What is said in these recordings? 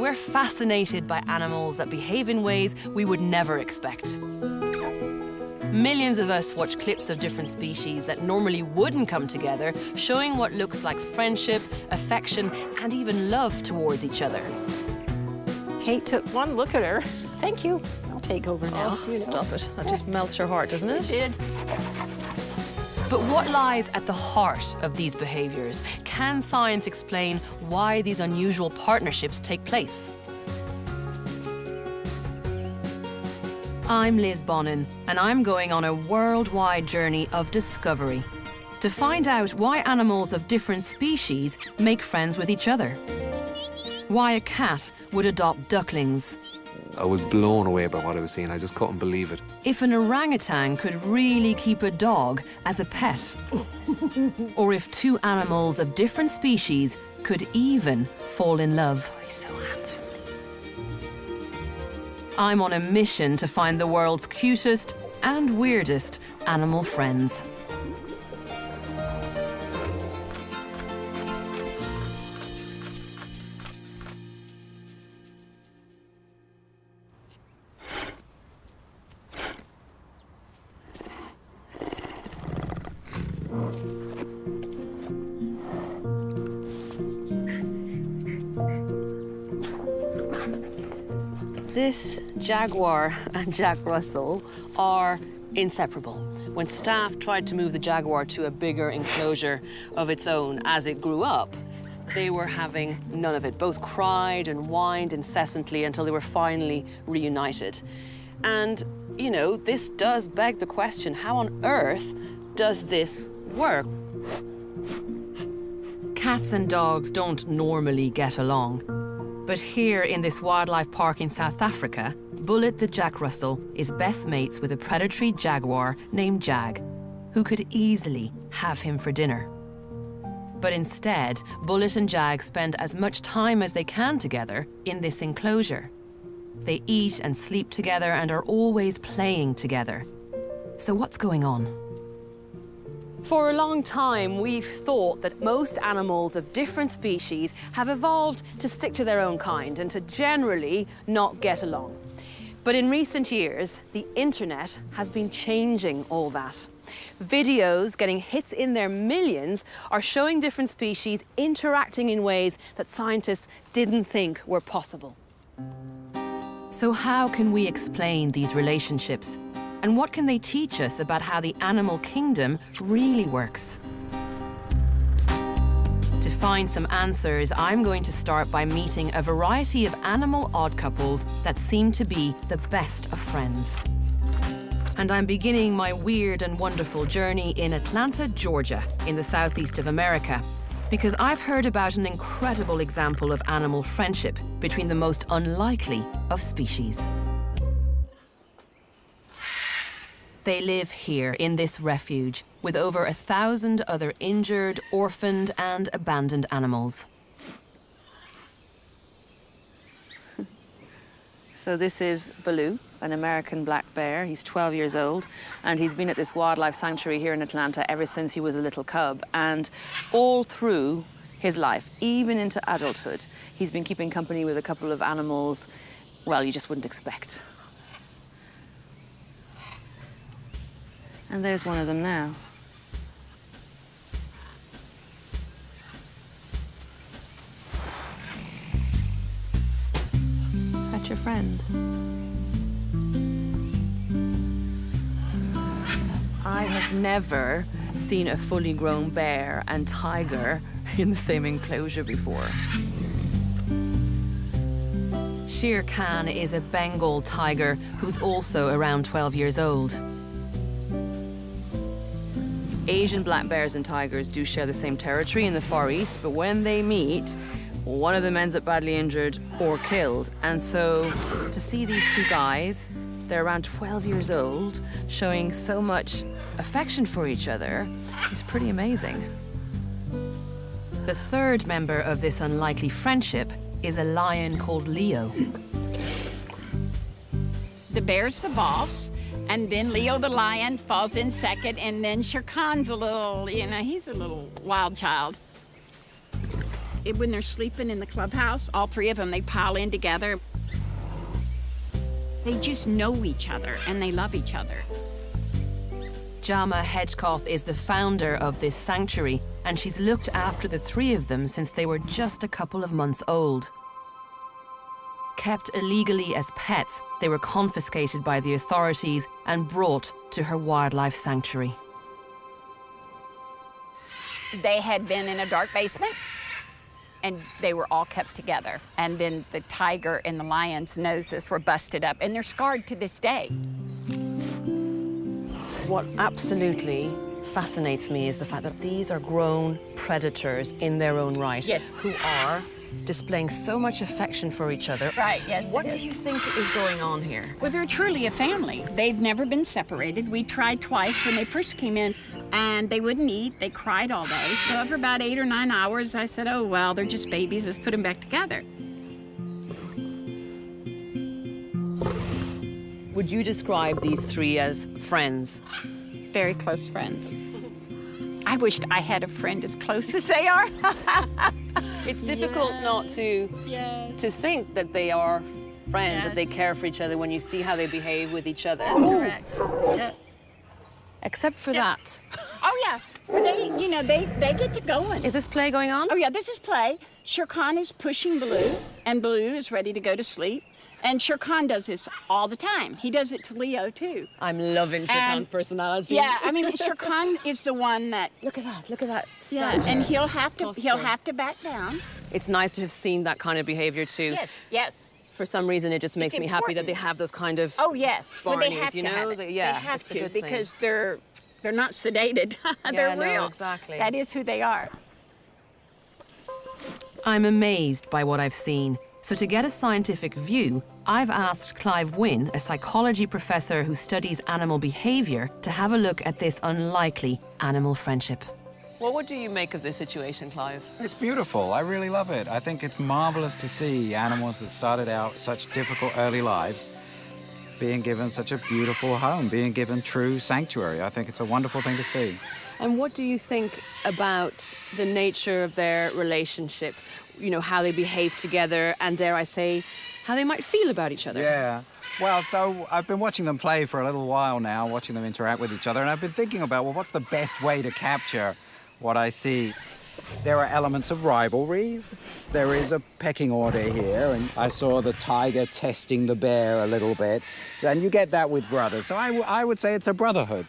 We're fascinated by animals that behave in ways we would never expect. Millions of us watch clips of different species that normally wouldn't come together, showing what looks like friendship, affection, and even love towards each other. Kate took one look at her. Thank you. I'll take over now. Oh, stop it. That just melts your heart, doesn't it? It did. But what lies at the heart of these behaviors? Can science explain why these unusual partnerships take place? I'm Liz Bonin, and I'm going on a worldwide journey of discovery to find out why animals of different species make friends with each other. Why a cat would adopt ducklings. I was blown away by what I was seeing. I just couldn't believe it. If an orangutan could really keep a dog as a pet. Or if two animals of different species could even fall in love. Oh, he's so handsome. I'm on a mission to find the world's cutest and weirdest animal friends. This jaguar and Jack Russell are inseparable. When staff tried to move the jaguar to a bigger enclosure of its own as it grew up, they were having none of it. Both cried and whined incessantly until they were finally reunited. And, you know, this does beg the question, how on earth does this work? Cats and dogs don't normally get along. But here in this wildlife park in South Africa, Bullet the Jack Russell is best mates with a predatory jaguar named Jag, who could easily have him for dinner. But instead, Bullet and Jag spend as much time as they can together in this enclosure. They eat and sleep together and are always playing together. So what's going on? For a long time, we've thought that most animals of different species have evolved to stick to their own kind and to generally not get along. But in recent years, the internet has been changing all that. Videos getting hits in their millions are showing different species interacting in ways that scientists didn't think were possible. So how can we explain these relationships? And what can they teach us about how the animal kingdom really works? To find some answers, I'm going to start by meeting a variety of animal odd couples that seem to be the best of friends. And I'm beginning my weird and wonderful journey in Atlanta, Georgia, in the southeast of America, because I've heard about an incredible example of animal friendship between the most unlikely of species. They live here in this refuge with over 1,000 other injured, orphaned, and abandoned animals. So this is Baloo, an American black bear. He's 12 years old, and he's been at this wildlife sanctuary here in Atlanta ever since he was a little cub. And all through his life, even into adulthood, he's been keeping company with a couple of animals, well, you just wouldn't expect. And there's one of them now. That's your friend. I have never seen a fully grown bear and tiger in the same enclosure before. Shere Khan is a Bengal tiger who's also around 12 years old. Asian black bears and tigers do share the same territory in the Far East, but when they meet, one of them ends up badly injured or killed. And so to see these two guys, they're around 12 years old, showing so much affection for each other is pretty amazing. The third member of this unlikely friendship is a lion called Leo. The bear's the boss, and then Leo the lion falls in second, and then Shere Khan's a little, he's a little wild child. when they're sleeping in the clubhouse, all three of them, they pile in together. They just know each other and they love each other. Jama Hedgecoth is the founder of this sanctuary, and she's looked after the three of them since they were just a couple of months old. Kept illegally as pets, they were confiscated by the authorities and brought to her wildlife sanctuary. They had been in a dark basement, and they were all kept together. And then the tiger and the lion's noses were busted up, and they're scarred to this day. What absolutely fascinates me is the fact that these are grown predators in their own right, Yes. who are displaying so much affection for each other. Right, yes, What it do is. you think is going on here? Well, they're truly a family. They've never been separated. We tried twice when they first came in, and they wouldn't eat. They cried all day. So after about 8 or 9 hours, I said, oh, well, they're just babies. Let's put them back together. Would you describe these three as friends? Very close friends. I wished I had a friend as close as they are. It's difficult not to think that they are friends, that Yes. they care for each other when you see how they behave with each other. Correct. Yeah. Except for that. Oh, yeah. Well, they get to going. Is this play going on? Oh, yeah, this is play. Shere Khan is pushing Baloo, and Baloo is ready to go to sleep. And Shere Khan does this all the time. He does it to Leo, too. I'm loving Shere Khan's And- personality. Yeah, I mean, Shere Khan is the one that... Look at that. Yeah, statue. and he'll have Posture. to back down. It's nice to have seen that kind of behavior too. Yes. For some reason, it just makes me happy that they important. have those kind of. Oh, yes. Well, they Barneys, have you to know? have it. They- yeah, they have it's a to good thing. because they're not sedated. They're Yeah, no, real. exactly. That is who they are. I'm amazed by what I've seen. So to get a scientific view, I've asked Clive Wynne, a psychology professor who studies animal behavior, to have a look at this unlikely animal friendship. What do you make of this situation, Clive? It's beautiful. I really love it. I think it's marvelous to see animals that started out such difficult early lives being given such a beautiful home, being given true sanctuary. I think it's a wonderful thing to see. And what do you think about the nature of their relationship? You know, how they behave together and, dare I say, how they might feel about each other? Yeah. Well, so I've been watching them play for a little while now, watching them interact with each other, and I've been thinking about, well, what's the best way to capture what I see? There are elements of rivalry. There is a pecking order here, and I saw the tiger testing the bear a little bit. So, and you get that with brothers. So I would say it's a brotherhood.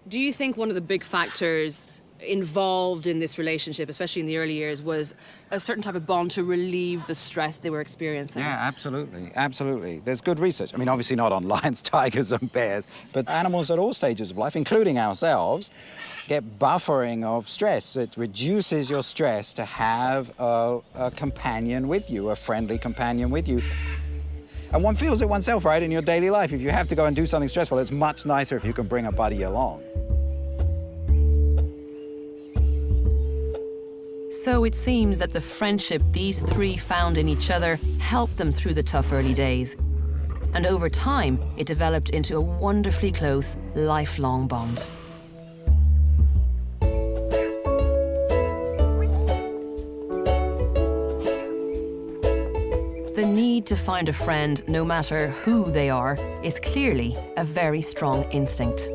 Do you think one of the big factors involved in this relationship, especially in the early years, was a certain type of bond to relieve the stress they were experiencing? Yeah, absolutely, absolutely. There's good research. I mean, obviously not on lions, tigers, and bears, but animals at all stages of life, including ourselves, get buffering of stress. It reduces your stress to have a companion with you, a friendly companion with you. And one feels it oneself, right, in your daily life. If you have to go and do something stressful, it's much nicer if you can bring a buddy along. So it seems that the friendship these three found in each other helped them through the tough early days. And over time, it developed into a wonderfully close, lifelong bond. The need to find a friend, no matter who they are, is clearly a very strong instinct.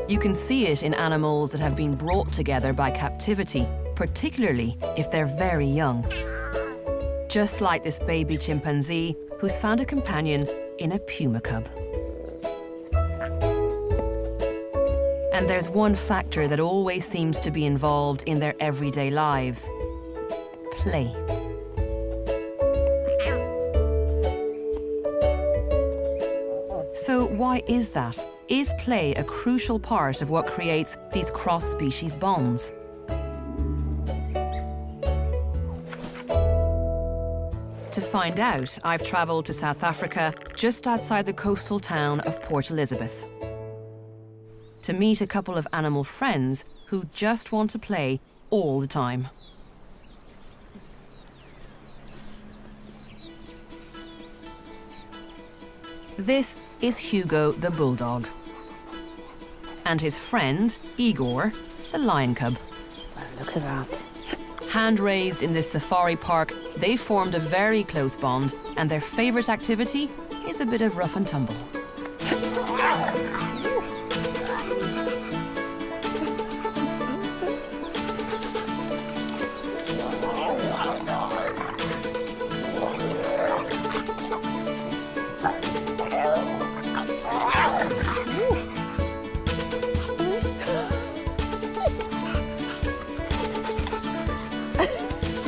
You can see it in animals that have been brought together by captivity, particularly if they're very young. Just like this baby chimpanzee who's found a companion in a puma cub. And there's one factor that always seems to be involved in their everyday lives: play. So why is that? Is play a crucial part of what creates these cross-species bonds? To find out, I've travelled to South Africa, just outside the coastal town of Port Elizabeth, to meet a couple of animal friends who just want to play all the time. This is Hugo the bulldog. and his friend, Igor, the lion cub. Look at that. Hand-raised in this safari park, they formed a very close bond, and their favourite activity is a bit of rough and tumble.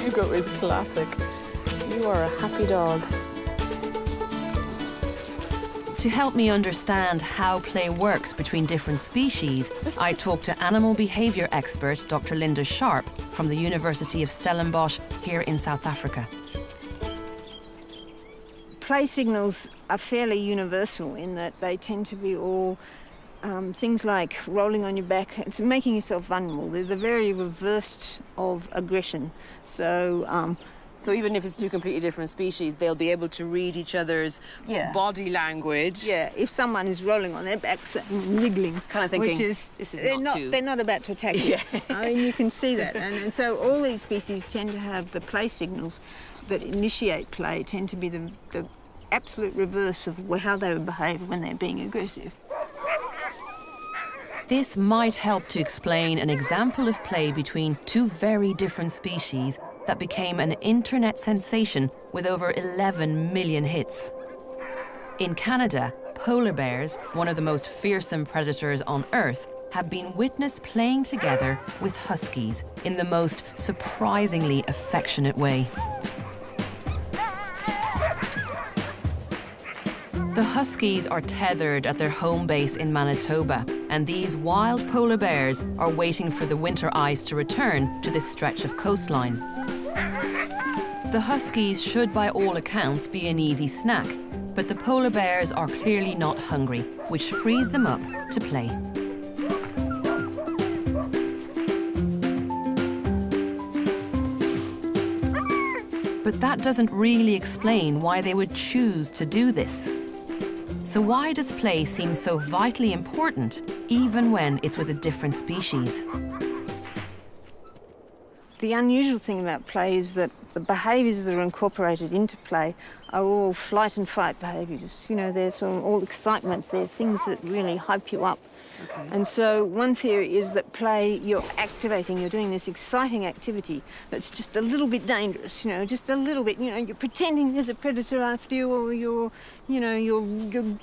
Hugo is classic. You are a happy dog. To help me understand how play works between different species, I talked to animal behaviour expert Dr. Linda Sharp from the University of Stellenbosch here in South Africa. Play signals are fairly universal in that they tend to be all things like rolling on your back. It's making yourself vulnerable. They're the very reverse of aggression. So So even if it's two completely different species, they'll be able to read each other's body language. yeah, if someone is rolling on their backs and wriggling, Kind of thinking, which is, this is they're not too- they're not about to attack you. I mean, you can see that. And so all these species tend to have the play signals that initiate play tend to be the absolute reverse of how they would behave when they're being aggressive. This might help to explain an example of play between two very different species that became an internet sensation with over 11 million hits. In Canada, polar bears, one of the most fearsome predators on Earth, have been witnessed playing together with huskies in the most surprisingly affectionate way. The huskies are tethered at their home base in Manitoba, and these wild polar bears are waiting for the winter ice to return to this stretch of coastline. The huskies should, by all accounts, be an easy snack, but the polar bears are clearly not hungry, which frees them up to play. But that doesn't really explain why they would choose to do this. So why does play seem so vitally important, even when it's with a different species? The unusual thing about play is that the behaviours that are incorporated into play are all flight and fight behaviours. You know, they're sort of all excitement. They're things that really hype you up. Okay. And so one theory is that play, you're doing this exciting activity that's just a little bit dangerous, you know, just a little bit, you know, you're pretending there's a predator after you, or you're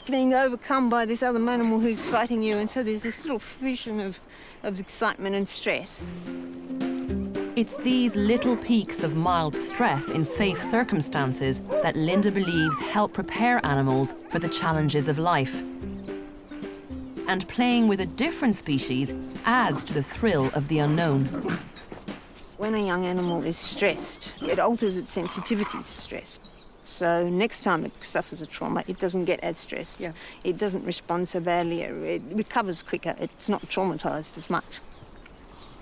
being overcome by this other animal who's fighting you, and so there's this little fusion of excitement and stress. It's these little peaks of mild stress in safe circumstances that Linda believes help prepare animals for the challenges of life. And playing with a different species adds to the thrill of the unknown. When a young animal is stressed, it alters its sensitivity to stress. So next time it suffers a trauma, it doesn't get as stressed. Yeah. It doesn't respond so badly. It recovers quicker. It's not traumatised as much.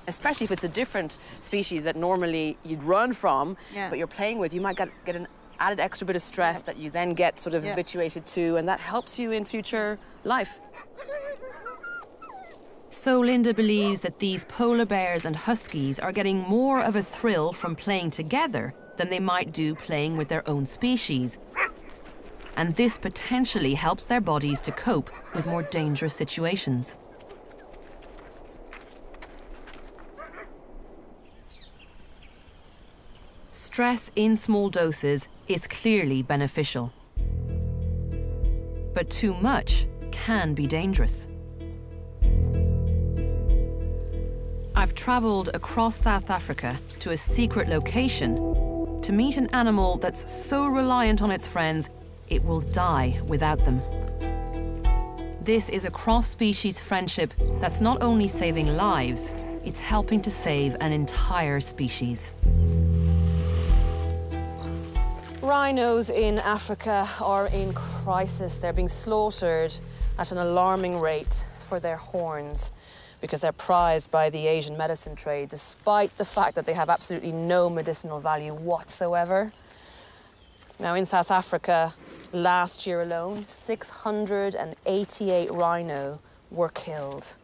Especially if it's a different species that normally you'd run from, but you're playing with, you might get an added extra bit of stress that you then get sort of habituated to, and that helps you in future life. So Linda believes that these polar bears and huskies are getting more of a thrill from playing together than they might do playing with their own species. And this potentially helps their bodies to cope with more dangerous situations. Stress in small doses is clearly beneficial. But too much can be dangerous. I've travelled across South Africa to a secret location to meet an animal that's so reliant on its friends, it will die without them. This is a cross-species friendship that's not only saving lives, it's helping to save an entire species. Rhinos in Africa are in crisis. They're being slaughtered at an alarming rate for their horns because they're prized by the Asian medicine trade, despite the fact that they have absolutely no medicinal value whatsoever. Now, in South Africa, last year alone, 688 rhino were killed.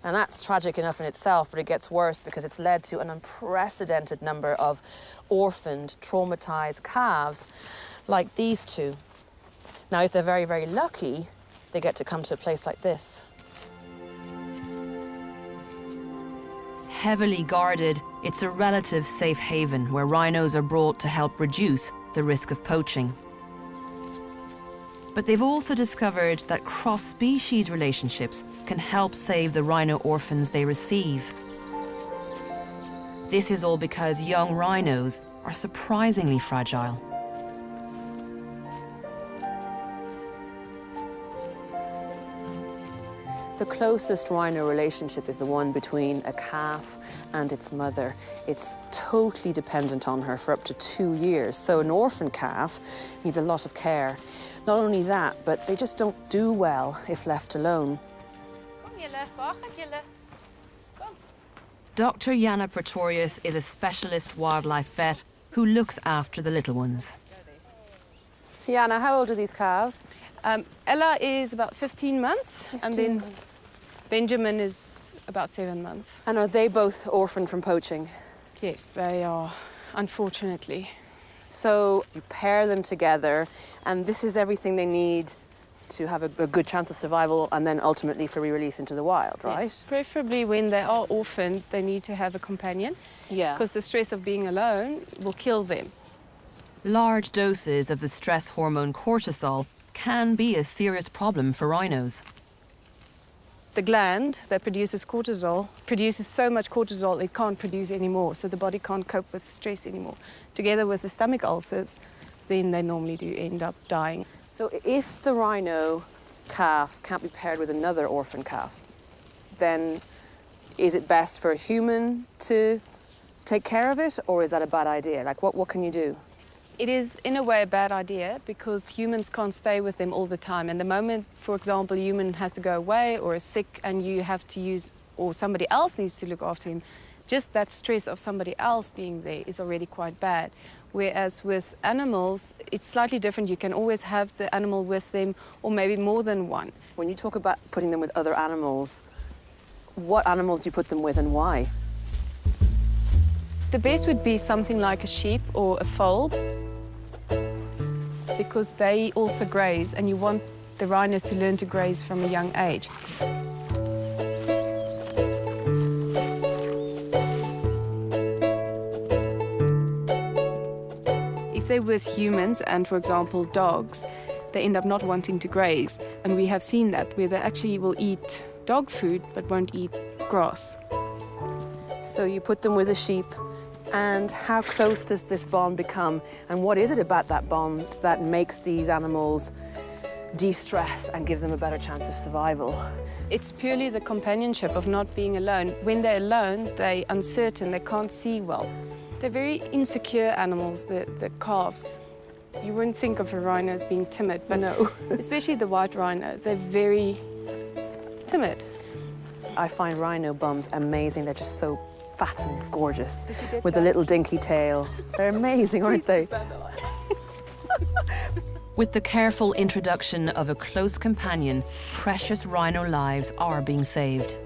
And that's tragic enough in itself, but it gets worse because it's led to an unprecedented number of orphaned, traumatized calves like these two. Now, if they're very, very lucky, they get to come to a place like this. Heavily guarded, it's a relative safe haven where rhinos are brought to help reduce the risk of poaching. But they've also discovered that cross-species relationships can help save the rhino orphans they receive. This is all because young rhinos are surprisingly fragile. The closest rhino relationship is the one between a calf and its mother. It's totally dependent on her for up to 2 years. So an orphan calf needs a lot of care. Not only that, but they just don't do well if left alone. Dr. Jana Pretorius is a specialist wildlife vet who looks after the little ones. Jana, how old are these calves? Ella is about 15 months, and then Benjamin is about 7 months. And are they both orphaned from poaching? Yes, they are, unfortunately. So you pair them together, and this is everything they need to have a good chance of survival and then ultimately for re-release into the wild, right? Yes. Preferably when they are orphaned, they need to have a companion. Yeah. Because the stress of being alone will kill them. Large doses of the stress hormone cortisol can be a serious problem for rhinos. The gland that produces cortisol produces so much cortisol it can't produce anymore, so the body can't cope with the stress anymore. Together with the stomach ulcers, then they normally do end up dying. So if the rhino calf can't be paired with another orphan calf, then is it best for a human to take care of it, or is that a bad idea? Like, what can you do? It is, in a way, a bad idea because humans can't stay with them all the time. And the moment, for example, a human has to go away or is sick and you have to use, or somebody else needs to look after him, just that stress of somebody else being there is already quite bad. Whereas with animals, it's slightly different. You can always have the animal with them, or maybe more than one. When you talk about putting them with other animals, what animals do you put them with and why? The best would be something like a sheep or a foal, because they also graze, and you want the rhinos to learn to graze from a young age. If they're with humans and, for example, dogs, they end up not wanting to graze, and we have seen that where they actually will eat dog food but won't eat grass. So you put them with a sheep, and how close does this bond become? And what is it about that bond that makes these animals de-stress and give them a better chance of survival? It's purely the companionship of not being alone. When they're alone, they're uncertain, they can't see well. They're very insecure animals, the calves. You wouldn't think of a rhino as being timid, but no. Especially the white rhino, they're very timid. I find rhino bums amazing. They're just so fat and gorgeous with a little dinky tail. They're amazing, aren't they? With the careful introduction of a close companion, precious rhino lives are being saved.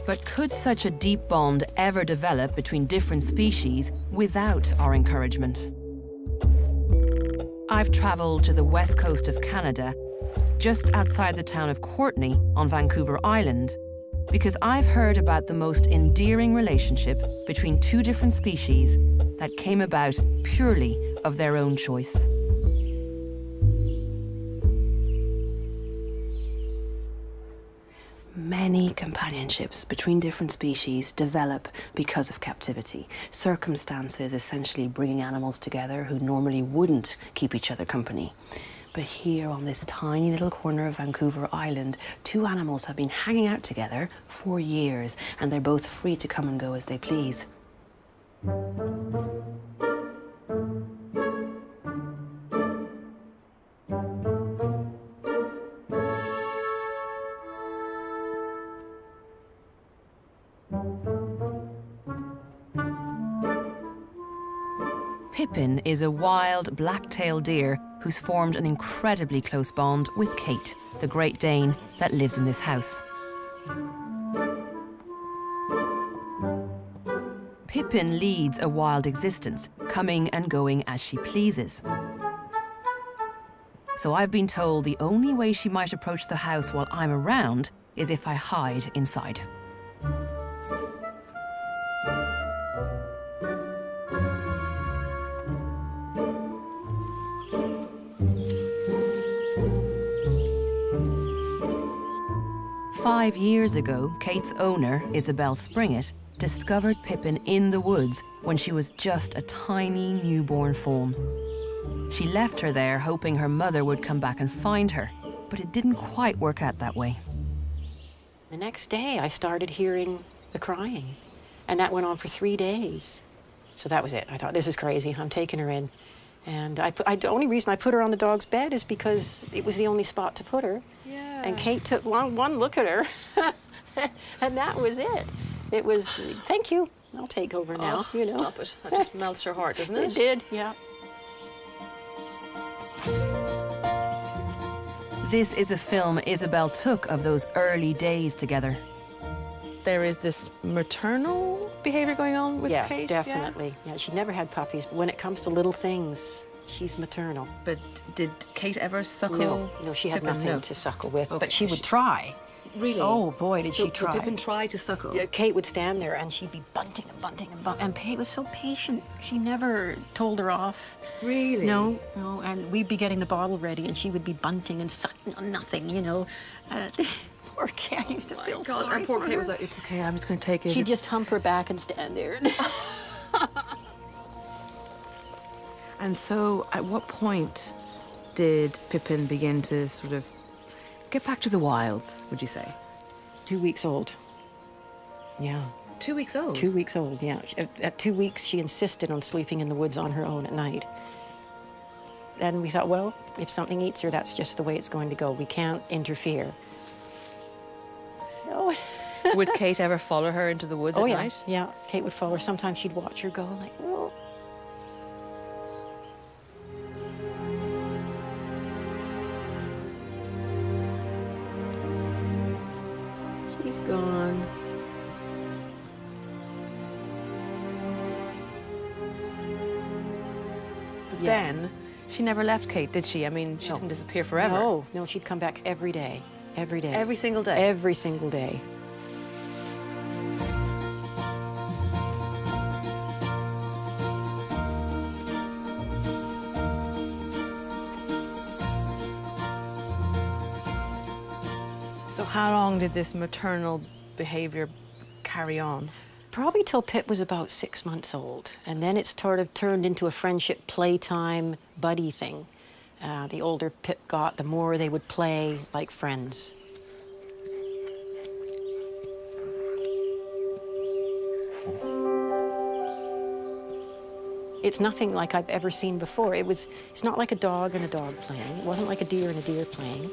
But could such a deep bond ever develop between different species without our encouragement? I've travelled to the west coast of Canada, just outside the town of Courtenay on Vancouver Island, because I've heard about the most endearing relationship between two different species that came about purely of their own choice. Many companionships between different species develop because of captivity. Circumstances essentially bringing animals together who normally wouldn't keep each other company. But here on this tiny little corner of Vancouver Island, two animals have been hanging out together for years, and they're both free to come and go as they please. Pippin is a wild black-tailed deer who's formed an incredibly close bond with Kate, the Great Dane that lives in this house. Pippin leads a wild existence, coming and going as she pleases. So I've been told the only way she might approach the house while I'm around is if I hide inside. Five years ago, Kate's owner, Isabel Springett, discovered Pippin in the woods when she was just a tiny newborn fawn. She left her there hoping her mother would come back and find her, but it didn't quite work out that way. The next day, I started hearing the crying, and that went on for 3 days. So that was it. I thought, this is crazy. I'm taking her in. And the only reason I put her on the dog's bed is because it was the only spot to put her. Yeah. And Kate took one look at her, and that was it. It was, thank you, I'll take over now, Oh, you know. stop it. That just melts her heart, doesn't it? It did, yeah. This is a film Isabel took of those early days together. There is this maternal behavior going on with Yeah, Kate. definitely. Yeah, she never had puppies, but when it comes to little things, she's maternal. But did Kate ever suckle? No, she had Pippin? nothing No. to suckle with, Okay, but she so would try. Really? Oh, boy, did she So try. Pippin tried to suckle. Yeah, Kate would stand there and she'd be bunting and bunting and bunting. And Kate was so patient. She never told her off. Really? No. And we'd be getting the bottle ready and she would be bunting and sucking on nothing, you know. Poor Kate, I used to feel God, sorry and poor for Kate her. was like, it's okay, I'm just going to take it. She'd just hump her back and stand there. And so, at what point did Pippin begin to sort of get back to the wilds, would you say? 2 weeks old. Yeah. 2 weeks old? 2 weeks old, yeah. At 2 weeks, she insisted on sleeping in the woods on her own at night. And we thought, well, if something eats her, that's just the way it's going to go. We can't interfere. No. Would Kate ever follow her into the woods at yeah. night? Yeah, Kate would follow her. Sometimes she'd watch her go, like, oh. She's gone. But Yeah. then, she never left Kate, did she? I mean, she No. didn't disappear forever. No, she'd come back every day. Every day. Every single day? Every single day. So how long did this maternal behavior carry on? Probably till Pip was about 6 months old. And then it sort of turned into a friendship, playtime, buddy thing. The older Pip got, the more they would play like friends. It's nothing like I've ever seen before. It's not like a dog and a dog playing. It wasn't like a deer and a deer playing.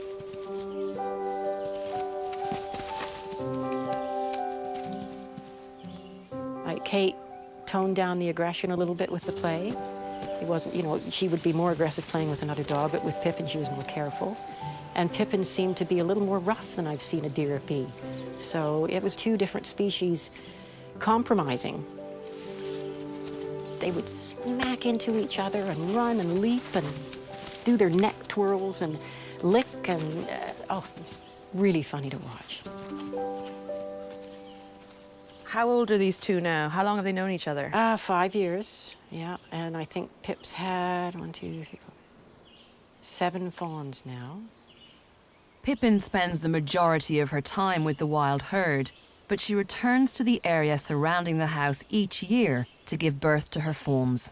Like Kate toned down the aggression a little bit with the play. It wasn't, you know, she would be more aggressive playing with another dog, but with Pippin she was more careful. And Pippin seemed to be a little more rough than I've seen a deer be. So it was two different species compromising. They would smack into each other and run and leap and do their neck twirls and lick and, oh, it was really funny to watch. How old are these two now? How long have they known each other? 5 years, yeah. And I think Pip's had 7 fawns now. Pippin spends the majority of her time with the wild herd, but she returns to the area surrounding the house each year to give birth to her fawns.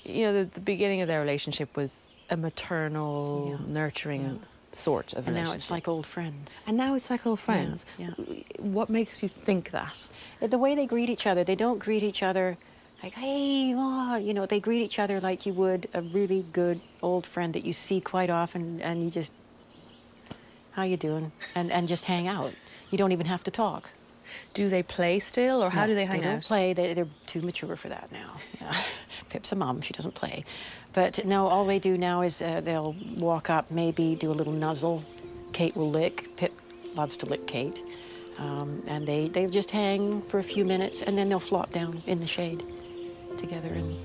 You know, the beginning of their relationship was a maternal, Yeah. nurturing sort of And relationship. now it's like old friends. And now it's like old friends. Yeah. What makes you think that? The way they greet each other, they don't greet each other like, hey, oh, you know, they greet each other like you would a really good old friend that you see quite often and you just, how you doing? And just hang out. You don't even have to talk. Do they play still, or how No, do they hang They don't out? play. They're too mature for that now. Yeah. Pip's a mom. She doesn't play. But no, all they do now is they'll walk up, maybe do a little nuzzle. Kate will lick. Pip loves to lick Kate. And they'll just hang for a few minutes, and then they'll flop down in the shade together and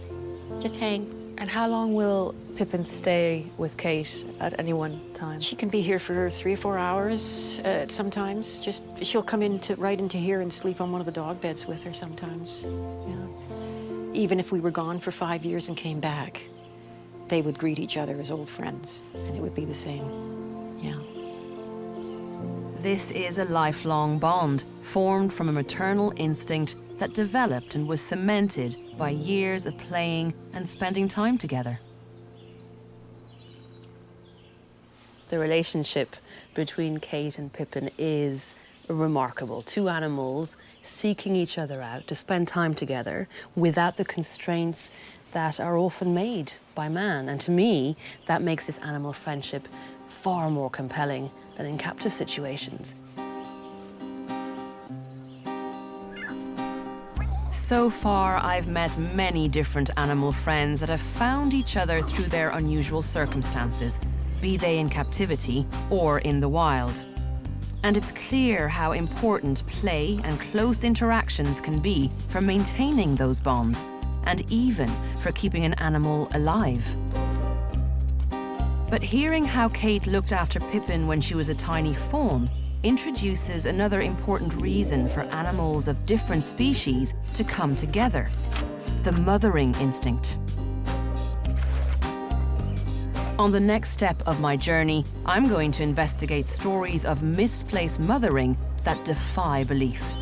just hang. And how long will Pippin stay with Kate at any one time? She can be here for 3 or 4 hours sometimes. She'll come right into here and sleep on one of the dog beds with her sometimes. Yeah. Even if we were gone for 5 years and came back, they would greet each other as old friends, and it would be the same. Yeah. This is a lifelong bond formed from a maternal instinct that developed and was cemented by years of playing and spending time together. The relationship between Kate and Pippin is remarkable. Two animals seeking each other out to spend time together without the constraints that are often made by man. And to me, that makes this animal friendship far more compelling than in captive situations. So far, I've met many different animal friends that have found each other through their unusual circumstances, be they in captivity or in the wild. And it's clear how important play and close interactions can be for maintaining those bonds, and even for keeping an animal alive. But hearing how Kate looked after Pippin when she was a tiny fawn introduces another important reason for animals of different species to come together: the mothering instinct. On the next step of my journey, I'm going to investigate stories of misplaced mothering that defy belief.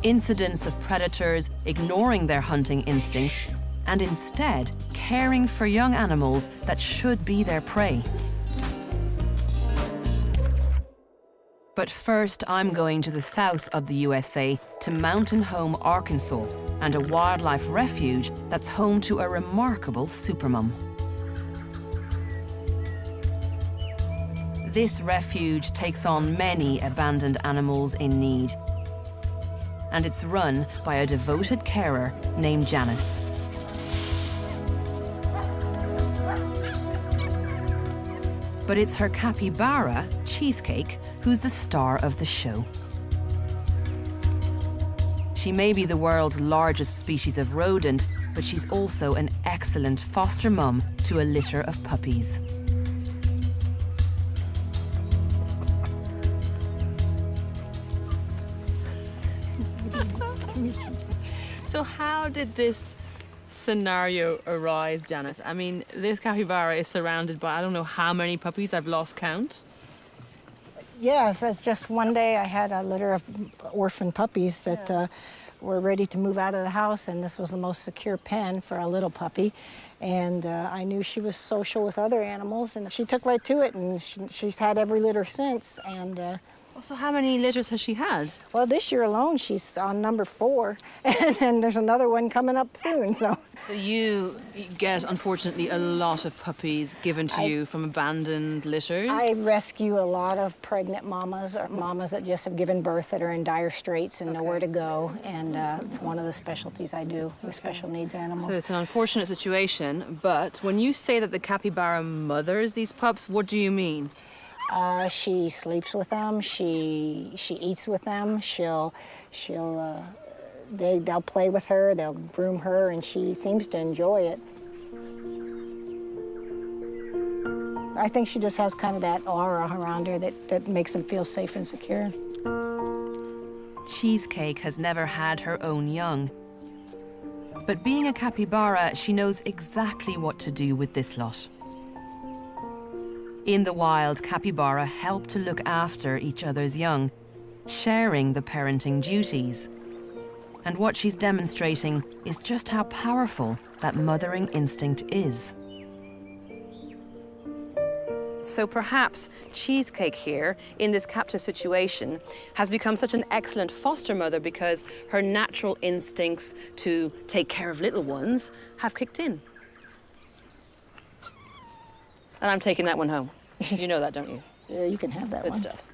Incidents of predators ignoring their hunting instincts and instead caring for young animals that should be their prey. But first, I'm going to the south of the USA, to Mountain Home, Arkansas, and a wildlife refuge that's home to a remarkable supermum. This refuge takes on many abandoned animals in need, and it's run by a devoted carer named Janice. But it's her capybara, Cheesecake, who's the star of the show. She may be the world's largest species of rodent, but she's also an excellent foster mum to a litter of puppies. So how did this scenario arise, Janice? I mean, this capybara is surrounded by I don't know how many puppies. I've lost count. Yes, it's just one day I had a litter of orphan puppies that were ready to move out of the house, and this was the most secure pen for a little puppy. And I knew she was social with other animals, and she took right to it, and she's had every litter since. And So how many litters has she had? well, this year alone, she's on number 4, and then there's another one coming up soon. So So you get, unfortunately, a lot of puppies given to you from abandoned litters. I rescue a lot of pregnant mamas or mamas that just have given birth that are in dire straits and nowhere to go. And it's one of the specialties I do with special needs animals. So it's an unfortunate situation, but when you say that the capybara mothers these pups, what do you mean? She sleeps with them. She eats with them. They'll play with her. They'll groom her, and she seems to enjoy it. I think she just has kind of that aura around her that makes them feel safe and secure. Cheesecake has never had her own young. But being a capybara, she knows exactly what to do with this lot. In the wild, capybara help to look after each other's young, sharing the parenting duties. And what she's demonstrating is just how powerful that mothering instinct is. So perhaps Cheesecake here, in this captive situation, has become such an excellent foster mother because her natural instincts to take care of little ones have kicked in. And I'm taking that one home. You know that, don't you? Yeah, you can have that Good one. stuff.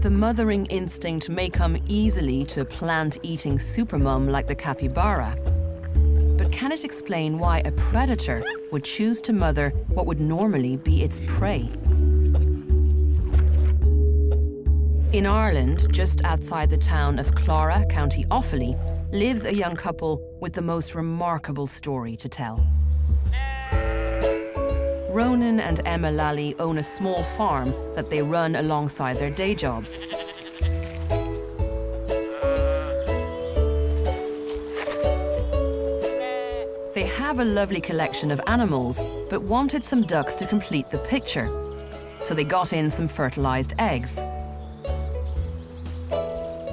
The mothering instinct may come easily to a plant-eating supermum like the capybara. But can it explain why a predator would choose to mother what would normally be its prey? In Ireland, just outside the town of Clara, County Offaly, lives a young couple with the most remarkable story to tell. Ronan and Emma Lally own a small farm that they run alongside their day jobs. They have a lovely collection of animals, but wanted some ducks to complete the picture. So they got in some fertilized eggs.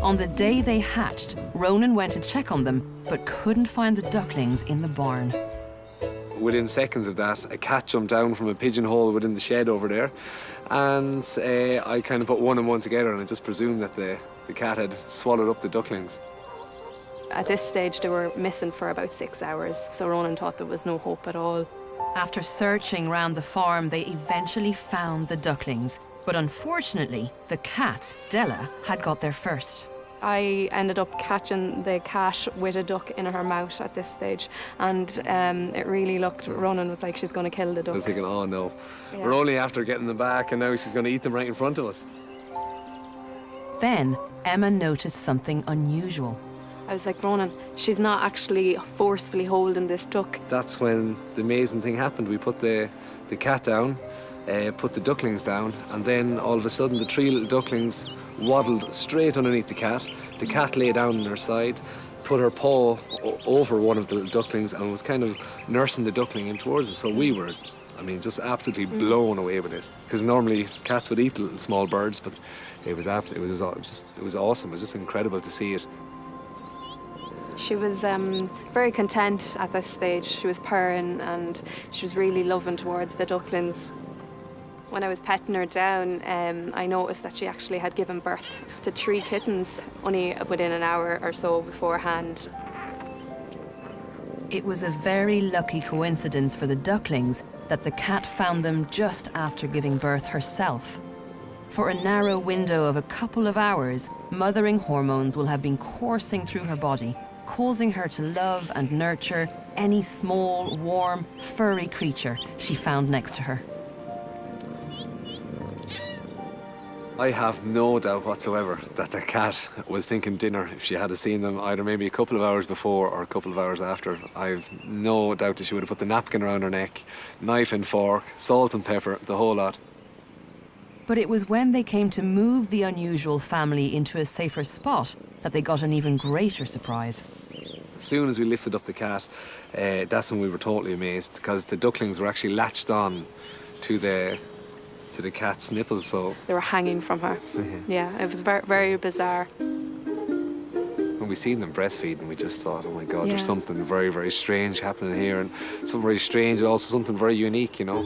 On the day they hatched, Ronan went to check on them, but couldn't find the ducklings in the barn. Within seconds of that, a cat jumped down from a pigeonhole within the shed over there, and I kind of put one and one together, and I just presumed that the cat had swallowed up the ducklings. At this stage, they were missing for about 6 hours, so Ronan thought there was no hope at all. After searching round the farm, they eventually found the ducklings. But unfortunately, the cat, Della, had got there first. I ended up catching the cat with a duck in her mouth at this stage, and it really looked, Ronan was like, she's going to kill the duck. I was thinking, oh no, Yeah. we're only after getting them back, and now she's going to eat them right in front of us. Then, Emma noticed something unusual. I was like, Ronan, she's not actually forcefully holding this duck. That's when the amazing thing happened. We put the cat down, put the ducklings down, and then all of a sudden the 3 little ducklings waddled straight underneath the cat. The cat lay down on her side, put her paw over one of the ducklings, and was kind of nursing the duckling in towards us. So we were, I mean, just absolutely blown away with this. Because normally cats would eat little small birds, but it was awesome. It was just incredible to see it. She was very content at this stage. She was purring and she was really loving towards the ducklings. When I was petting her down, I noticed that she actually had given birth to 3 kittens only within an hour or so beforehand. It was a very lucky coincidence for the ducklings that the cat found them just after giving birth herself. For a narrow window of a couple of hours, mothering hormones will have been coursing through her body, causing her to love and nurture any small, warm, furry creature she found next to her. I have no doubt whatsoever that the cat was thinking dinner if she had seen them either maybe a couple of hours before or a couple of hours after. I've no doubt that she would have put the napkin around her neck, knife and fork, salt and pepper, the whole lot. But it was when they came to move the unusual family into a safer spot that they got an even greater surprise. As soon as we lifted up the cat, that's when we were totally amazed, because the ducklings were actually latched on to the cat's nipple, so... They were hanging from her. Yeah, it was very, very bizarre. When we seen them breastfeeding, we just thought, oh my God, Yeah. there's something very, very strange happening here, and something very strange, and also something very unique, you know?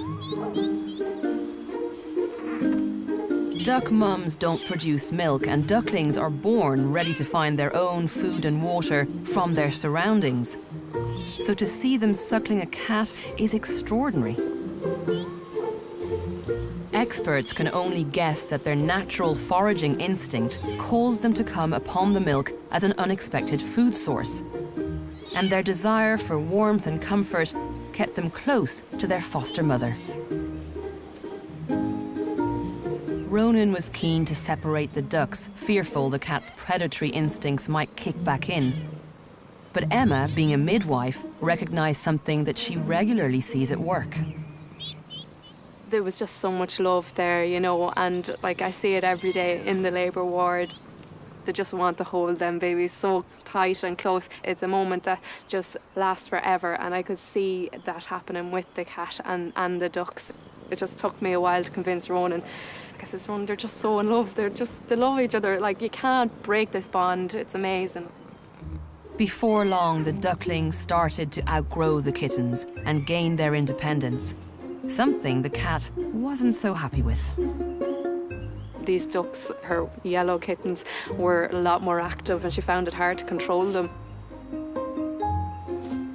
Duck mums don't produce milk, and ducklings are born ready to find their own food and water from their surroundings. So to see them suckling a cat is extraordinary. Experts can only guess that their natural foraging instinct caused them to come upon the milk as an unexpected food source. And their desire for warmth and comfort kept them close to their foster mother. Ronan was keen to separate the ducks, fearful the cat's predatory instincts might kick back in. But Emma, being a midwife, recognized something that she regularly sees at work. There was just so much love there, you know, and like I see it every day in the labour ward. They just want to hold them babies so tight and close. It's a moment that just lasts forever, and I could see that happening with the cat and the ducks. It just took me a while to convince Ronan. I says, Ronan, they're just so in love. They love each other. Like, you can't break this bond. It's amazing. Before long, the ducklings started to outgrow the kittens and gain their independence, something the cat wasn't so happy with. These ducks, her yellow kittens, were a lot more active, and she found it hard to control them.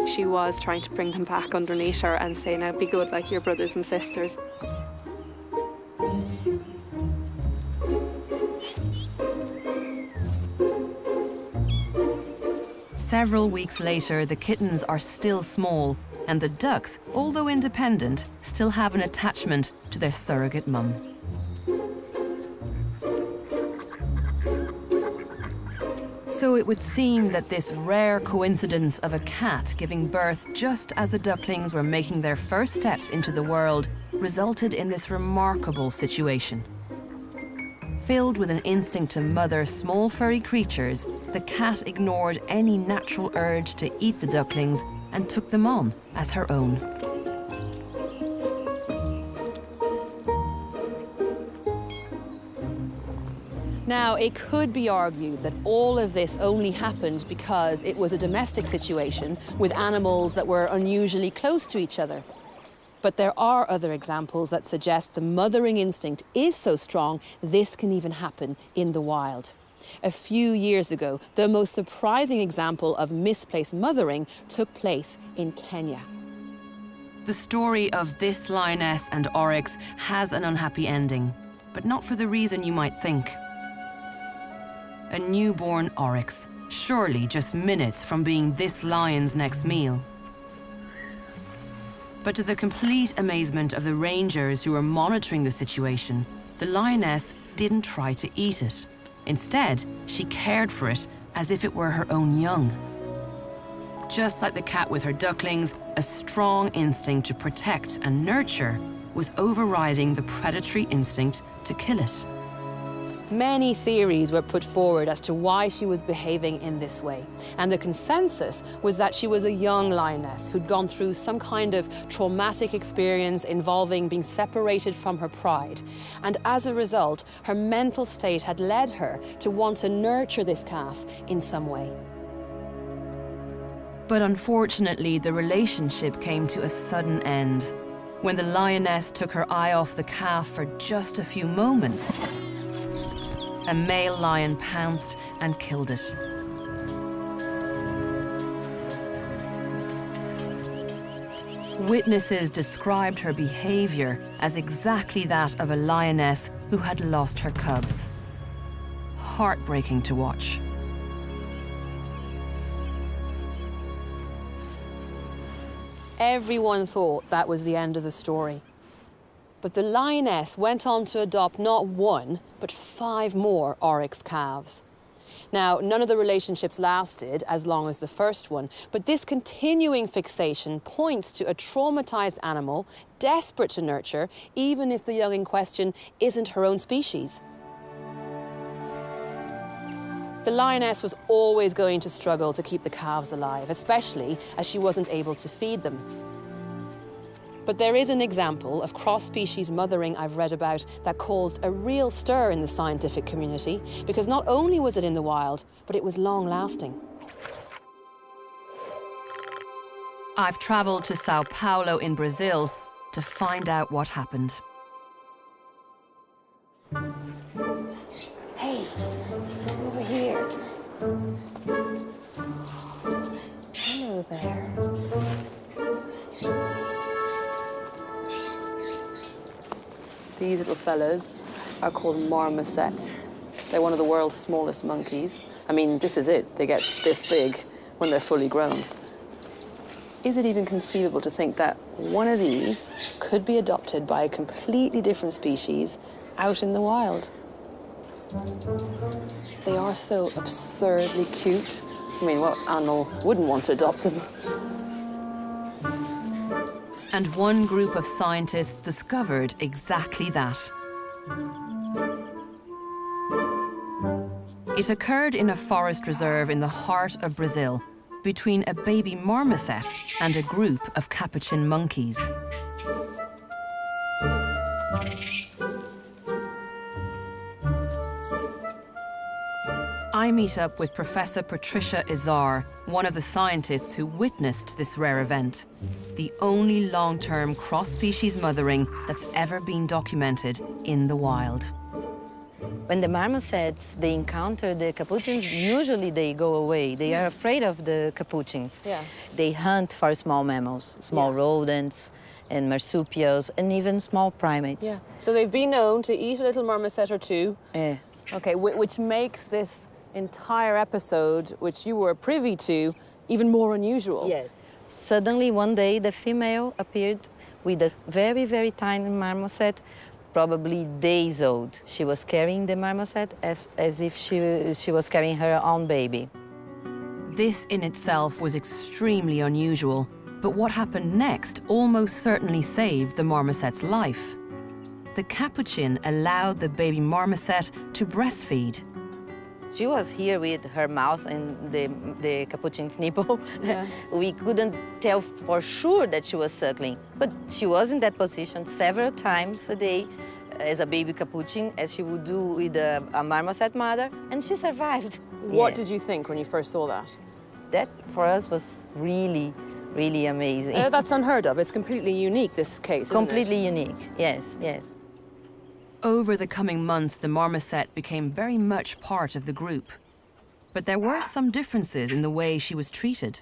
She was trying to bring them back underneath her and say, now be good like your brothers and sisters. Several weeks later, the kittens are still small, and the ducks, although independent, still have an attachment to their surrogate mum. So it would seem that this rare coincidence of a cat giving birth just as the ducklings were making their first steps into the world resulted in this remarkable situation. Filled with an instinct to mother small furry creatures, the cat ignored any natural urge to eat the ducklings and took them on as her own. Now, it could be argued that all of this only happened because it was a domestic situation with animals that were unusually close to each other. But there are other examples that suggest the mothering instinct is so strong, this can even happen in the wild. A few years ago, the most surprising example of misplaced mothering took place in Kenya. The story of this lioness and oryx has an unhappy ending, but not for the reason you might think. A newborn oryx, surely just minutes from being this lion's next meal. But to the complete amazement of the rangers who were monitoring the situation, the lioness didn't try to eat it. Instead, she cared for it as if it were her own young. Just like the cat with her ducklings, a strong instinct to protect and nurture was overriding the predatory instinct to kill it. Many theories were put forward as to why she was behaving in this way, and the consensus was that she was a young lioness who'd gone through some kind of traumatic experience involving being separated from her pride, and as a result, her mental state had led her to want to nurture this calf in some way. But unfortunately, the relationship came to a sudden end. When the lioness took her eye off the calf for just a few moments, a male lion pounced and killed it. Witnesses described her behavior as exactly that of a lioness who had lost her cubs. Heartbreaking to watch. Everyone thought that was the end of the story. But the lioness went on to adopt not one, but 5 more oryx calves. Now, none of the relationships lasted as long as the first one, but this continuing fixation points to a traumatized animal desperate to nurture, even if the young in question isn't her own species. The lioness was always going to struggle to keep the calves alive, especially as she wasn't able to feed them. But there is an example of cross-species mothering I've read about that caused a real stir in the scientific community, because not only was it in the wild, but it was long-lasting. I've traveled to Sao Paulo in Brazil to find out what happened. Hey, over here. Hello there. These little fellas are called marmosets. They're one of the world's smallest monkeys. I mean, this is it. They get this big when they're fully grown. Is it even conceivable to think that one of these could be adopted by a completely different species out in the wild? They are so absurdly cute. I mean, what animal wouldn't want to adopt them? And one group of scientists discovered exactly that. It occurred in a forest reserve in the heart of Brazil, between a baby marmoset and a group of capuchin monkeys. I meet up with Professor Patricia Izar, one of the scientists who witnessed this rare event, the only long-term cross-species mothering that's ever been documented in the wild. When the marmosets, they encounter the capuchins, usually they go away. They are afraid of the capuchins. Yeah. They hunt for small mammals, small rodents, and marsupials, and even small primates. Yeah. So they've been known to eat a little marmoset or two. Yeah. Okay, which makes this entire episode, which you were privy to, even more unusual. Yes. Suddenly, one day, the female appeared with a very, very tiny marmoset, probably days old. She was carrying the marmoset as if she was carrying her own baby. This in itself was extremely unusual, but what happened next almost certainly saved the marmoset's life. The capuchin allowed the baby marmoset to breastfeed. She was here with her mouth in the capuchin's nipple. Yeah. We couldn't tell for sure that she was suckling, but she was in that position several times a day as a baby capuchin, as she would do with a marmoset mother, and she survived. What did you think when you first saw that? That, for us, was really, really amazing. That's unheard of. It's completely unique, this case, isn't Completely it? unique, yes, yes. Over the coming months, the marmoset became very much part of the group. But there were some differences in the way she was treated.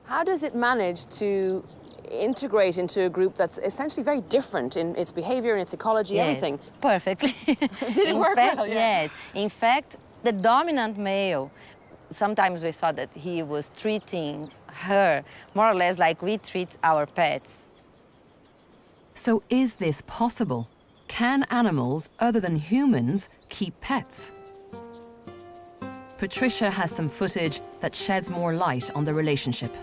How does it manage to integrate into a group that's essentially very different in its behavior, in its ecology, everything? Perfectly. Did it work well? Yeah. Yes. In fact, the dominant male, sometimes we saw that he was treating her more or less like we treat our pets. So is this possible? Can animals, other than humans, keep pets? Patricia has some footage that sheds more light on the relationship.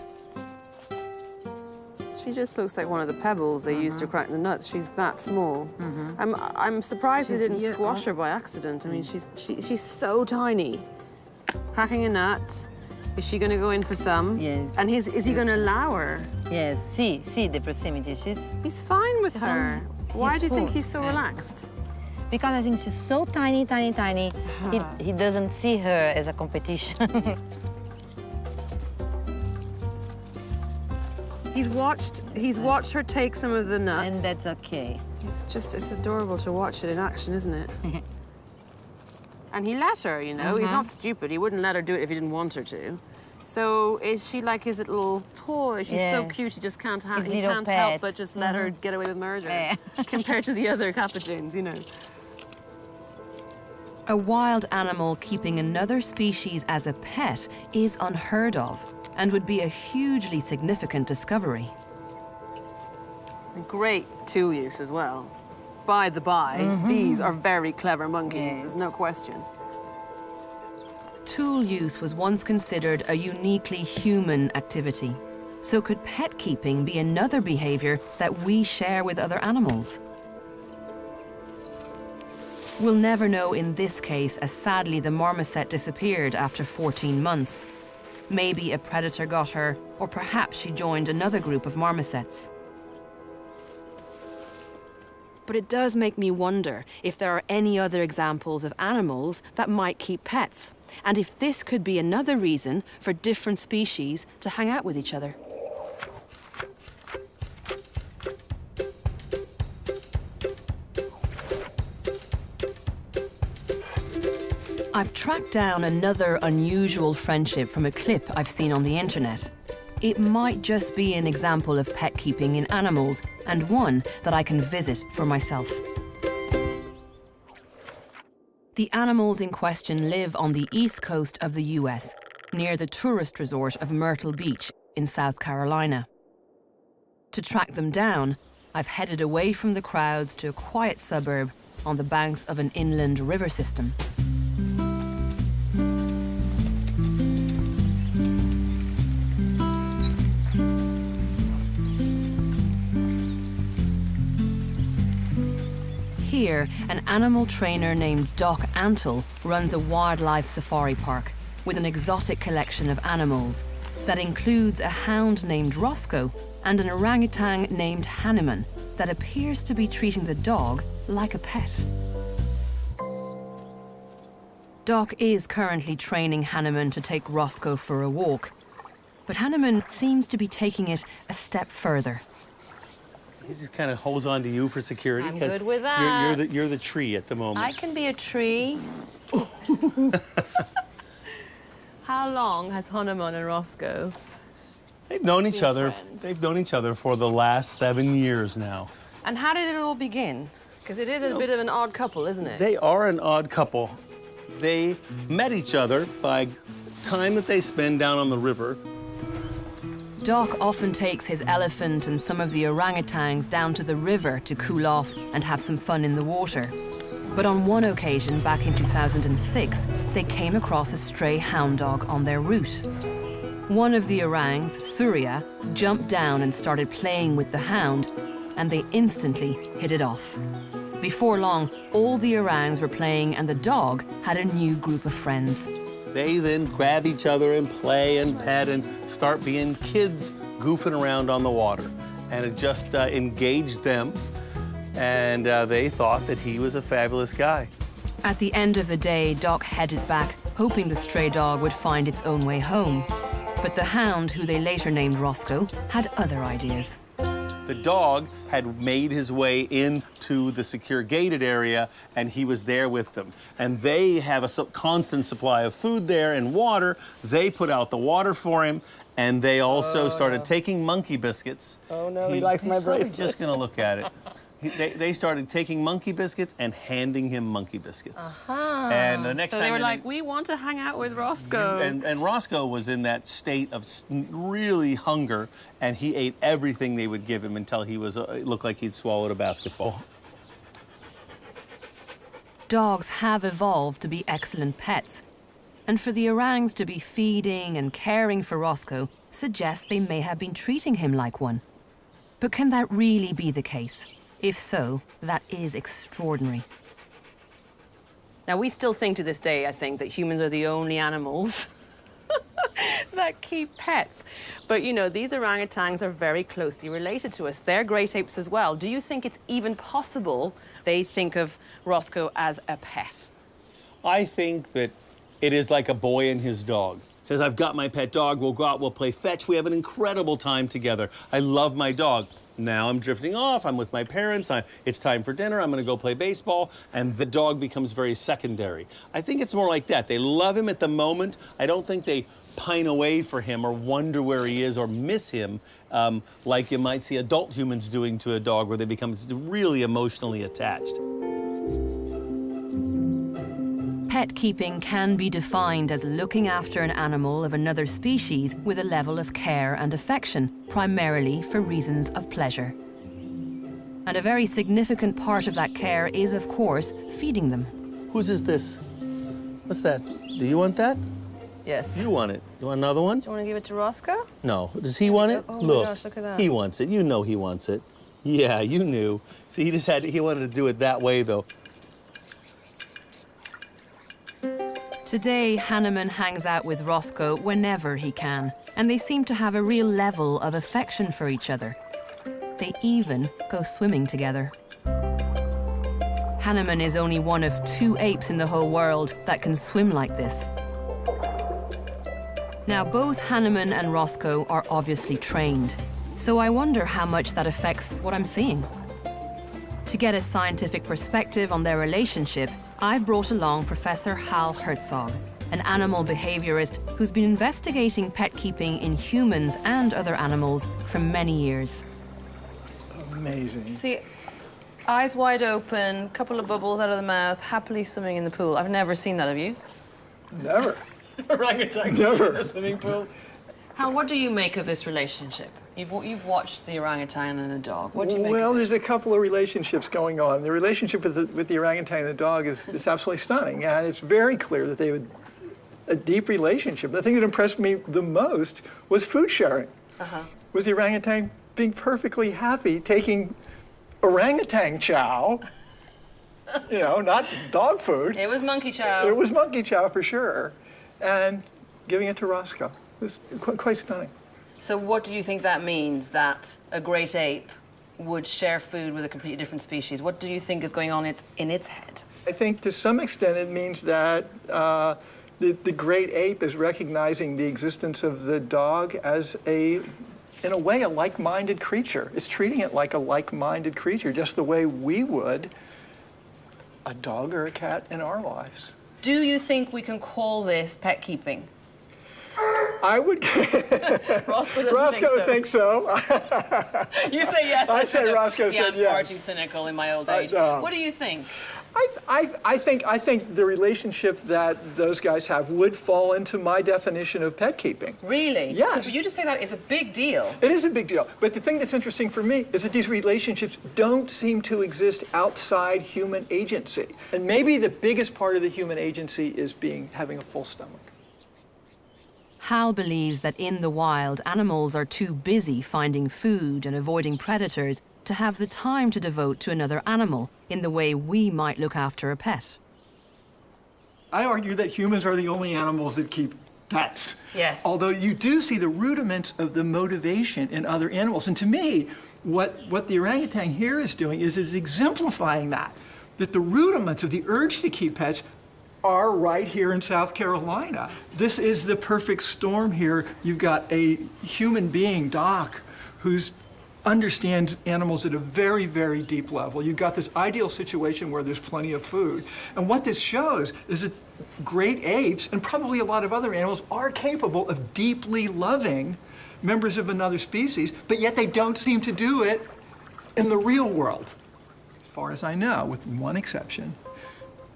She just looks like one of the pebbles they used to crack the nuts. She's that small. I'm surprised they didn't squash her by accident. I mean, she's so tiny. Cracking a nut. Is she going to go in for some? Yes. And is he going to allow her? Yes, see the proximity. He's fine with her. Why do you think he's so relaxed? Because I think she's so tiny, tiny, tiny. He doesn't see her as a competition. He's watched her take some of the nuts. And that's okay. It's adorable to watch it in action, isn't it? And he let her, you know. He's not stupid. He wouldn't let her do it if he didn't want her to. So is she like his little toy? She's so cute, he just can't help but just let her get away with murder compared to the other capuchins, you know. A wild animal keeping another species as a pet is unheard of and would be a hugely significant discovery. Great tool use as well. By the by, these are very clever monkeys, there's no question. Tool use was once considered a uniquely human activity. So could pet keeping be another behavior that we share with other animals? We'll never know in this case, as sadly the marmoset disappeared after 14 months. Maybe a predator got her, or perhaps she joined another group of marmosets. But it does make me wonder if there are any other examples of animals that might keep pets, and if this could be another reason for different species to hang out with each other. I've tracked down another unusual friendship from a clip I've seen on the internet. It might just be an example of pet keeping in animals, and one that I can visit for myself. The animals in question live on the east coast of the US, near the tourist resort of Myrtle Beach in South Carolina. To track them down, I've headed away from the crowds to a quiet suburb on the banks of an inland river system. Here, an animal trainer named Doc Antle runs a wildlife safari park with an exotic collection of animals that includes a hound named Roscoe and an orangutan named Hanuman that appears to be treating the dog like a pet. Doc is currently training Hanuman to take Roscoe for a walk, but Hanuman seems to be taking it a step further. He just kind of holds on to you for security. I'm good with that. You're the tree at the moment. I can be a tree. How long has Hanuman and Roscoe? They've known each other. Friends? They've known each other for the last 7 years now. And how did it all begin? Because it is a bit of an odd couple, isn't it? They are an odd couple. They met each other by time that they spend down on the river. Doc often takes his elephant and some of the orangutans down to the river to cool off and have some fun in the water. But on one occasion, back in 2006, they came across a stray hound dog on their route. One of the orangs, Surya, jumped down and started playing with the hound, and they instantly hit it off. Before long, all the orangs were playing and the dog had a new group of friends. They then grab each other and play and pet and start being kids goofing around on the water. And it just engaged them, and they thought that he was a fabulous guy. At the end of the day, Doc headed back, hoping the stray dog would find its own way home. But the hound, who they later named Roscoe, had other ideas. The dog had made his way into the secure gated area, and he was there with them. And they have a constant supply of food there and water. They put out the water for him, and they also started taking monkey biscuits. Oh no, he likes my bracelet. He's just gonna look at it. They started taking monkey biscuits and handing him monkey biscuits. And the next So time they were like, we want to hang out with Roscoe. and Roscoe was in that state of really hunger, and he ate everything they would give him until he was it looked like he'd swallowed a basketball. Dogs have evolved to be excellent pets. And for the orangs to be feeding and caring for Roscoe suggests they may have been treating him like one. But can that really be the case? If so, that is extraordinary. Now, we still think to this day, I think, that humans are the only animals that keep pets. But, you know, these orangutans are very closely related to us. They're great apes as well. Do you think it's even possible they think of Roscoe as a pet? I think that it is like a boy and his dog. Says, I've got my pet dog, we'll go out, we'll play fetch, we have an incredible time together. I love my dog. Now I'm drifting off, I'm with my parents, it's time for dinner, I'm gonna go play baseball, and the dog becomes very secondary. I think it's more like that. They love him at the moment. I don't think they pine away for him or wonder where he is or miss him like you might see adult humans doing to a dog, where they become really emotionally attached. Pet keeping can be defined as looking after an animal of another species with a level of care and affection, primarily for reasons of pleasure. And a very significant part of that care is, of course, feeding them. Whose is this? What's that? Do you want that? Yes. You want it. You want another one? Do you want to give it to Roscoe? No. Does he want it? Oh Look, my gosh, look at that. He wants it. You know he wants it. Yeah, you knew. See, he wanted to do it that way, though. Today, Hanneman hangs out with Roscoe whenever he can, and they seem to have a real level of affection for each other. They even go swimming together. Hanneman is only one of 2 apes in the whole world that can swim like this. Now, both Hanneman and Roscoe are obviously trained, so I wonder how much that affects what I'm seeing. To get a scientific perspective on their relationship, I've brought along Professor Hal Herzog, an animal behaviorist who's been investigating pet keeping in humans and other animals for many years. Amazing. See, eyes wide open, couple of bubbles out of the mouth, happily swimming in the pool. I've never seen that, have you? Never. Orangutans Never. in a swimming pool. Hal, what do you make of this relationship? You've watched the orangutan and the dog. What do you make Well, of it? there's a couple of relationships going on. The relationship with the orangutan and the dog is absolutely stunning, and it's very clear that they have a deep relationship. The thing that impressed me the most was food sharing. Was the orangutan being perfectly happy taking orangutan chow, you know, not dog food. It was monkey chow. It was monkey chow for sure, and giving it to Roscoe. It was quite stunning. So what do you think that means, that a great ape would share food with a completely different species? What do you think is going on in its head? I think to some extent it means that the great ape is recognizing the existence of the dog as in a way, a like-minded creature. It's treating it like a like-minded creature, just the way we would a dog or a cat in our lives. Do you think we can call this pet keeping? I would. Roscoe doesn't Roscoe think so. thinks so. You say yes. I say Roscoe See, said I'm far yes. too cynical in my old age. What do you think? I think the relationship that those guys have would fall into my definition of pet keeping. Really? Yes. Because for you to say that is a big deal. It is a big deal. But the thing that's interesting for me is that these relationships don't seem to exist outside human agency. And maybe the biggest part of the human agency is having a full stomach. Hal believes that in the wild, animals are too busy finding food and avoiding predators to have the time to devote to another animal in the way we might look after a pet. I argue that humans are the only animals that keep pets. Yes. Although you do see the rudiments of the motivation in other animals. And to me, what the orangutan here is doing is exemplifying that the rudiments of the urge to keep pets are right here in South Carolina. This is the perfect storm here. You've got a human being, Doc, who's understands animals at a very, very deep level. You've got this ideal situation where there's plenty of food. And what this shows is that great apes, and probably a lot of other animals, are capable of deeply loving members of another species, but yet they don't seem to do it in the real world, as far as I know, with one exception.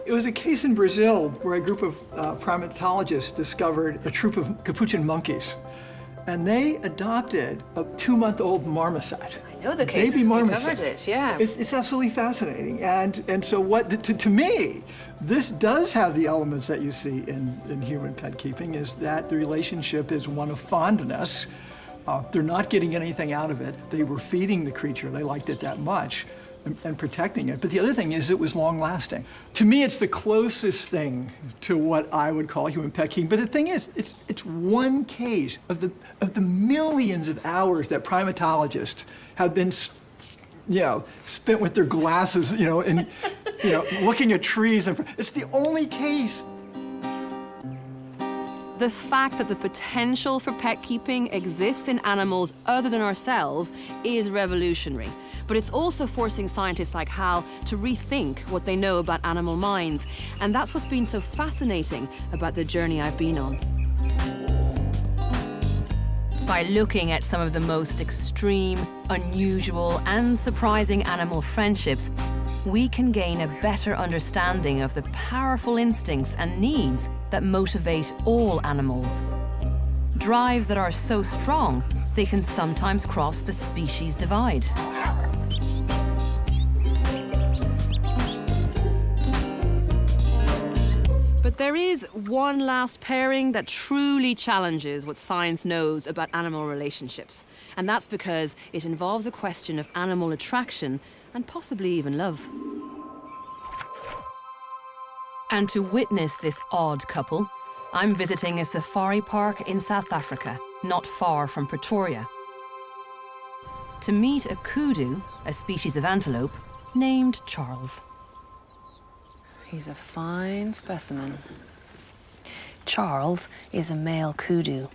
It was a case in Brazil where a group of primatologists discovered a troop of capuchin monkeys. And they adopted a 2-month-old marmoset. I know the case. Baby We marmoset. covered it, yeah. It's absolutely fascinating. And so to me, this does have the elements that you see in human pet keeping, is that the relationship is one of fondness. They're not getting anything out of it. They were feeding the creature. They liked it that much and protecting it. But the other thing is it was long lasting. To me, it's the closest thing to what I would call human pet keeping. But the thing is, it's one case of the millions of hours that primatologists have been, spent with their glasses, and looking at trees. It's the only case. The fact that the potential for pet keeping exists in animals other than ourselves is revolutionary. But it's also forcing scientists like Hal to rethink what they know about animal minds. And that's what's been so fascinating about the journey I've been on. By looking at some of the most extreme, unusual, and surprising animal friendships, we can gain a better understanding of the powerful instincts and needs that motivate all animals. Drives that are so strong, they can sometimes cross the species divide. But there is one last pairing that truly challenges what science knows about animal relationships. And that's because it involves a question of animal attraction and possibly even love. And to witness this odd couple, I'm visiting a safari park in South Africa, not far from Pretoria, to meet a kudu, a species of antelope, named Charles. He's a fine specimen. Charles is a male kudu,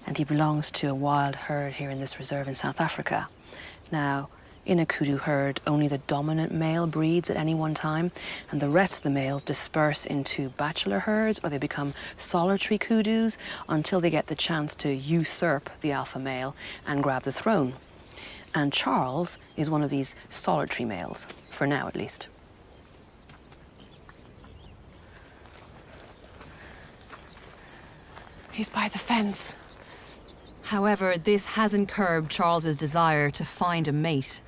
and he belongs to a wild herd here in this reserve in South Africa. Now, in a kudu herd, only the dominant male breeds at any one time, and the rest of the males disperse into bachelor herds, or they become solitary kudus until they get the chance to usurp the alpha male and grab the throne. And Charles is one of these solitary males, for now at least. He's by the fence. However, this hasn't curbed Charles's desire to find a mate.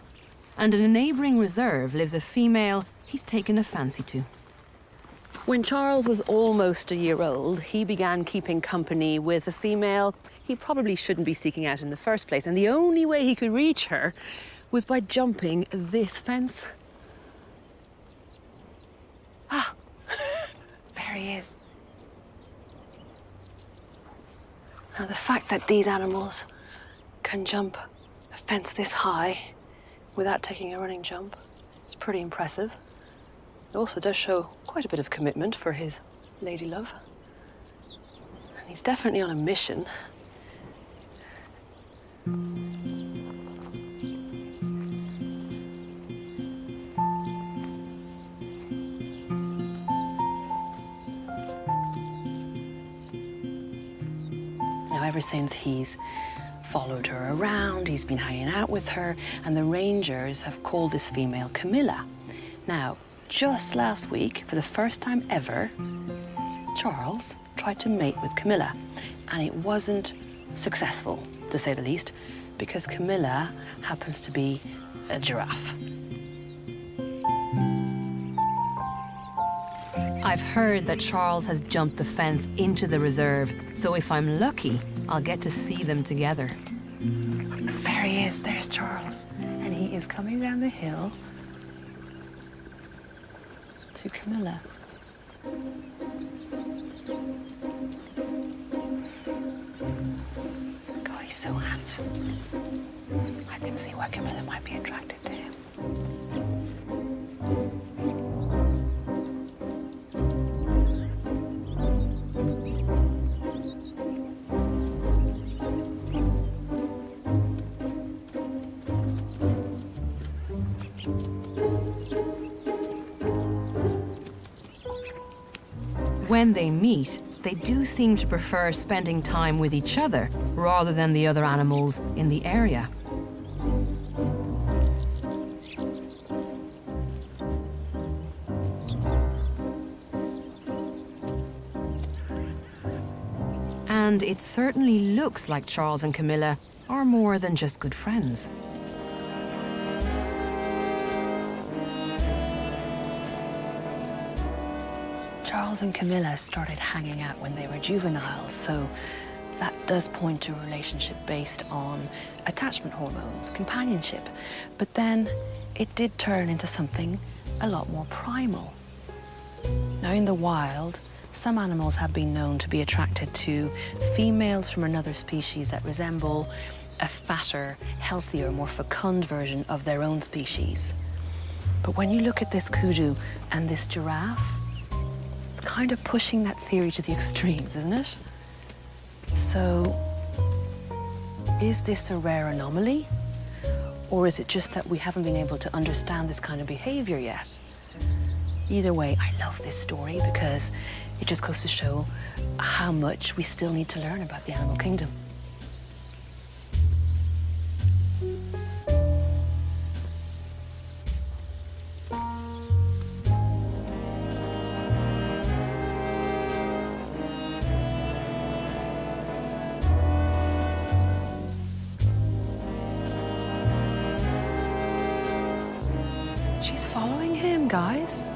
And in a neighboring reserve lives a female he's taken a fancy to. When Charles was almost a year old, he began keeping company with a female he probably shouldn't be seeking out in the first place. And the only way he could reach her was by jumping this fence. Ah, there he is. Now, the fact that these animals can jump a fence this high without taking a running jump is pretty impressive. It also does show quite a bit of commitment for his lady love. And he's definitely on a mission. Now, ever since he's followed her around, he's been hanging out with her, and the rangers have called this female Camilla. Now, just last week, for the first time ever, Charles tried to mate with Camilla, and it wasn't successful, to say the least, because Camilla happens to be a giraffe. I've heard that Charles has jumped the fence into the reserve, so if I'm lucky, I'll get to see them together. There he is, there's Charles, and he is coming down the hill to Camilla. God, he's so handsome. I can see why Camilla might be attracted to him. When they meet, they do seem to prefer spending time with each other rather than the other animals in the area. And it certainly looks like Charles and Camilla are more than just good friends. Charles and Camilla started hanging out when they were juveniles, so that does point to a relationship based on attachment hormones, companionship. But then it did turn into something a lot more primal. Now, in the wild, some animals have been known to be attracted to females from another species that resemble a fatter, healthier, more fecund version of their own species. But when you look at this kudu and this giraffe, it's kind of pushing that theory to the extremes, isn't it? So, is this a rare anomaly? Or is it just that we haven't been able to understand this kind of behavior yet? Either way, I love this story because it just goes to show how much we still need to learn about the animal kingdom. She's following him, guys.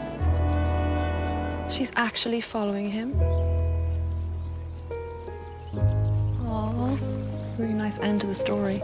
She's actually following him. Oh, really nice end to the story.